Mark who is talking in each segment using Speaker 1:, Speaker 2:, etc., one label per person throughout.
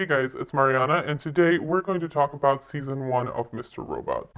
Speaker 1: Hey guys, it's Mariana, and today we're going to talk about season 1 of Mr. Robot.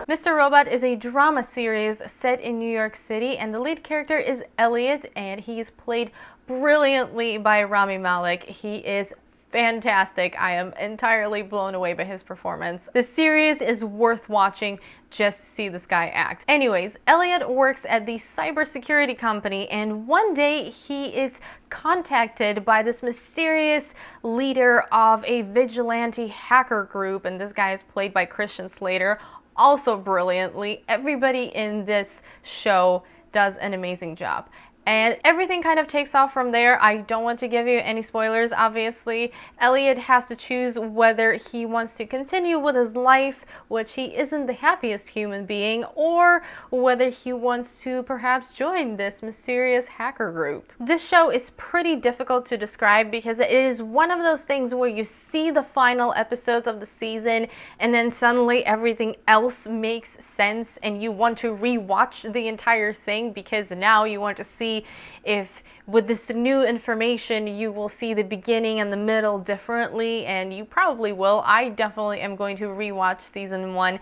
Speaker 2: Mr. Robot is a drama series set in New York City, and the lead character is Elliot, and he's played brilliantly by Rami Malek. He is fantastic. I am entirely blown away by his performance. The series is worth watching just to see this guy act. Anyways, Elliot works at the cybersecurity company, and one day he is contacted by this mysterious leader of a vigilante hacker group, and this guy is played by Christian Slater also brilliantly. Everybody in this show does an amazing job. And everything kind of takes off from there. I don't want to give you any spoilers, obviously. Elliot has to choose whether he wants to continue with his life, which he isn't the happiest human being, or whether he wants to perhaps join this mysterious hacker group. This show is pretty difficult to describe because it is one of those things where you see the final episodes of the season and then suddenly everything else makes sense and you want to rewatch the entire thing because now you want to see if with this new information you will see the beginning and the middle differently, and you probably will. I definitely am going to rewatch season 1,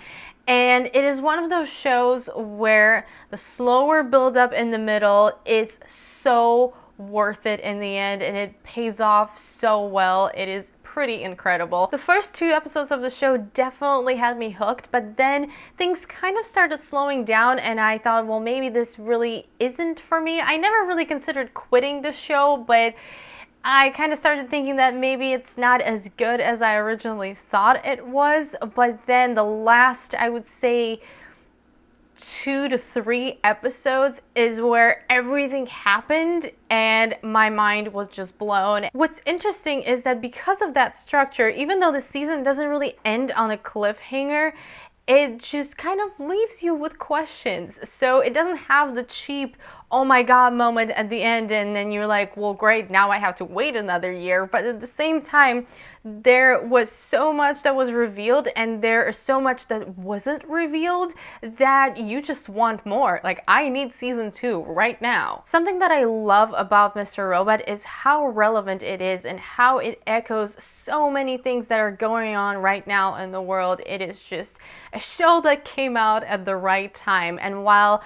Speaker 2: and it is one of those shows where the slower build up in the middle is so worth it in the end, and it pays off so well. It is pretty incredible. The first 2 episodes of the show definitely had me hooked, but then things kind of started slowing down and I thought, well, maybe this really isn't for me. I never really considered quitting the show, but I kind of started thinking that maybe it's not as good as I originally thought it was. But then the last, I would say, 2 to 3 episodes is where everything happened and my mind was just blown. What's interesting is that because of that structure, even though the season doesn't really end on a cliffhanger, it just kind of leaves you with questions. So it doesn't have the cheap, oh my god moment at the end and then you're like, well great, now I have to wait another year. But at the same time, there was so much that was revealed and there is so much that wasn't revealed that you just want more. Like, I need season 2 right now. Something that I love about Mr. Robot is how relevant it is and how it echoes so many things that are going on right now in the world. It is just a show that came out at the right time, and while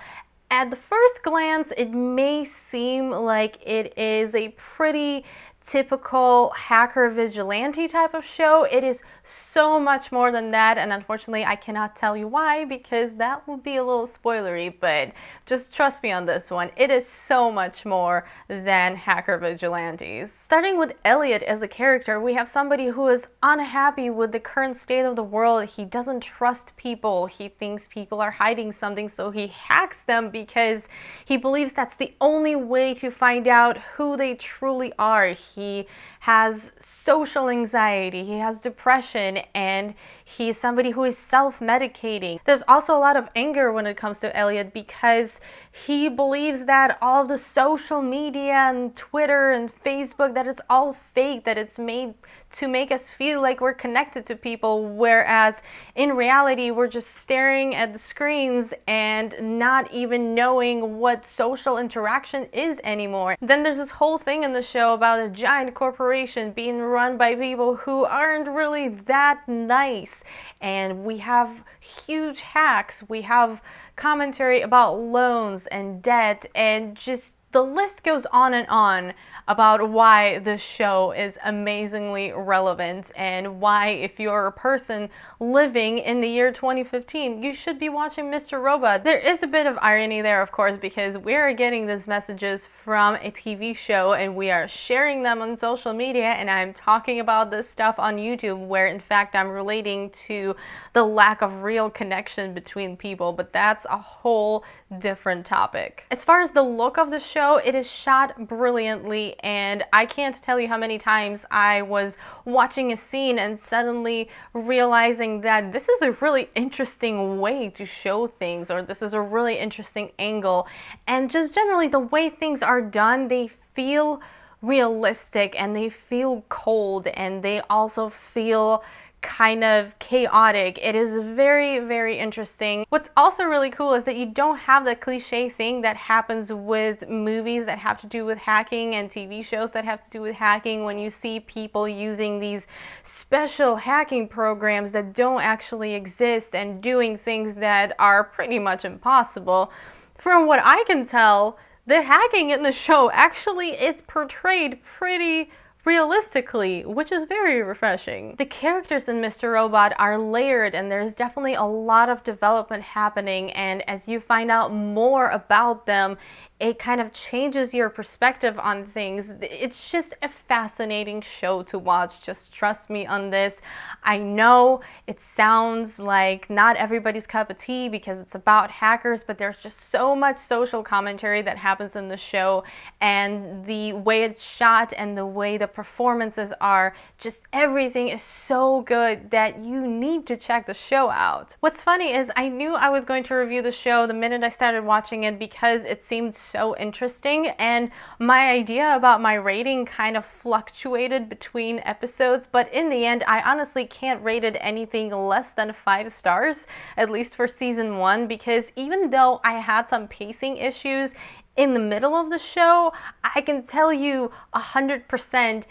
Speaker 2: at the first glance it may seem like it is a pretty typical hacker vigilante type of show, it is so much more than that, and unfortunately I cannot tell you why because that would be a little spoilery, but just trust me on this one. It is so much more than hacker vigilantes. Starting with Elliot as a character, we have somebody who is unhappy with the current state of the world. He doesn't trust people. He thinks people are hiding something, so he hacks them because he believes that's the only way to find out who they truly are. He has social anxiety, he has depression, and he's somebody who is self-medicating. There's also a lot of anger when it comes to Elliot because he believes that all of the social media and Twitter and Facebook, that it's all fake, that it's made to make us feel like we're connected to people, whereas in reality we're just staring at the screens and not even knowing what social interaction is anymore. Then there's this whole thing in the show about a giant corporation being run by people who aren't really that nice, and we have huge hacks, we have commentary about loans and debt, and just the list goes on and on about why this show is amazingly relevant and why, if you're a person living in the year 2015, you should be watching Mr. Robot. There is a bit of irony there, of course, because we are getting these messages from a TV show and we are sharing them on social media, and I'm talking about this stuff on YouTube where in fact I'm relating to the lack of real connection between people, but that's a whole different topic. As far as the look of the show, it is shot brilliantly, and I can't tell you how many times I was watching a scene and suddenly realizing that this is a really interesting way to show things, or this is a really interesting angle, and just generally the way things are done, they feel realistic and they feel cold, and they also feel kind of chaotic. It is very, very interesting. What's also really cool is that you don't have the cliche thing that happens with movies that have to do with hacking and TV shows that have to do with hacking, when you see people using these special hacking programs that don't actually exist and doing things that are pretty much impossible. From what I can tell, the hacking in the show actually is portrayed pretty realistically, which is very refreshing. The characters in Mr. Robot are layered, and there's definitely a lot of development happening, and as you find out more about them, it kind of changes your perspective on things. It's just a fascinating show to watch. Just trust me on this. I know it sounds like not everybody's cup of tea because it's about hackers, but there's just so much social commentary that happens in the show, and the way it's shot and the way the performances are, just everything is so good that you need to check the show out. What's funny is I knew I was going to review the show the minute I started watching it because it seemed so interesting, and my idea about my rating kind of fluctuated between episodes, but in the end I honestly can't rate it anything less than 5 stars, at least for season 1, because even though I had some pacing issues in the middle of the show, I can tell you 100%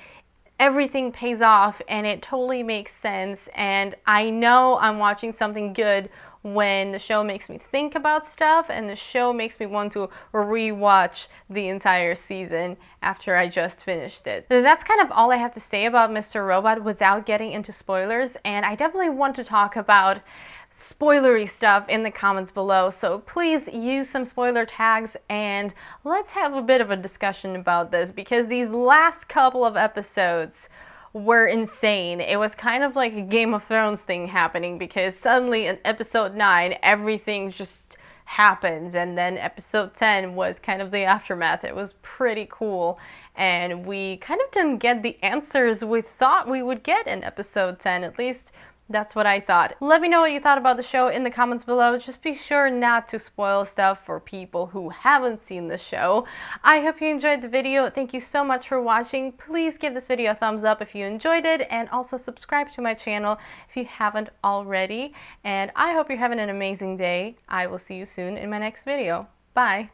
Speaker 2: everything pays off and it totally makes sense, and I know I'm watching something good when the show makes me think about stuff and the show makes me want to rewatch the entire season after I just finished it. So that's kind of all I have to say about Mr. Robot without getting into spoilers, and I definitely want to talk about spoilery stuff in the comments below, so please use some spoiler tags and let's have a bit of a discussion about this, because these last couple of episodes were insane. It was kind of like a Game of Thrones thing happening, because suddenly in episode 9 everything just happened, and then episode 10 was kind of the aftermath. It was pretty cool, and we kind of didn't get the answers we thought we would get in episode 10, at least that's what I thought. Let me know what you thought about the show in the comments below. Just be sure not to spoil stuff for people who haven't seen the show. I hope you enjoyed the video. Thank you so much for watching. Please give this video a thumbs up if you enjoyed it, and also subscribe to my channel if you haven't already. And I hope you're having an amazing day. I will see you soon in my next video. Bye.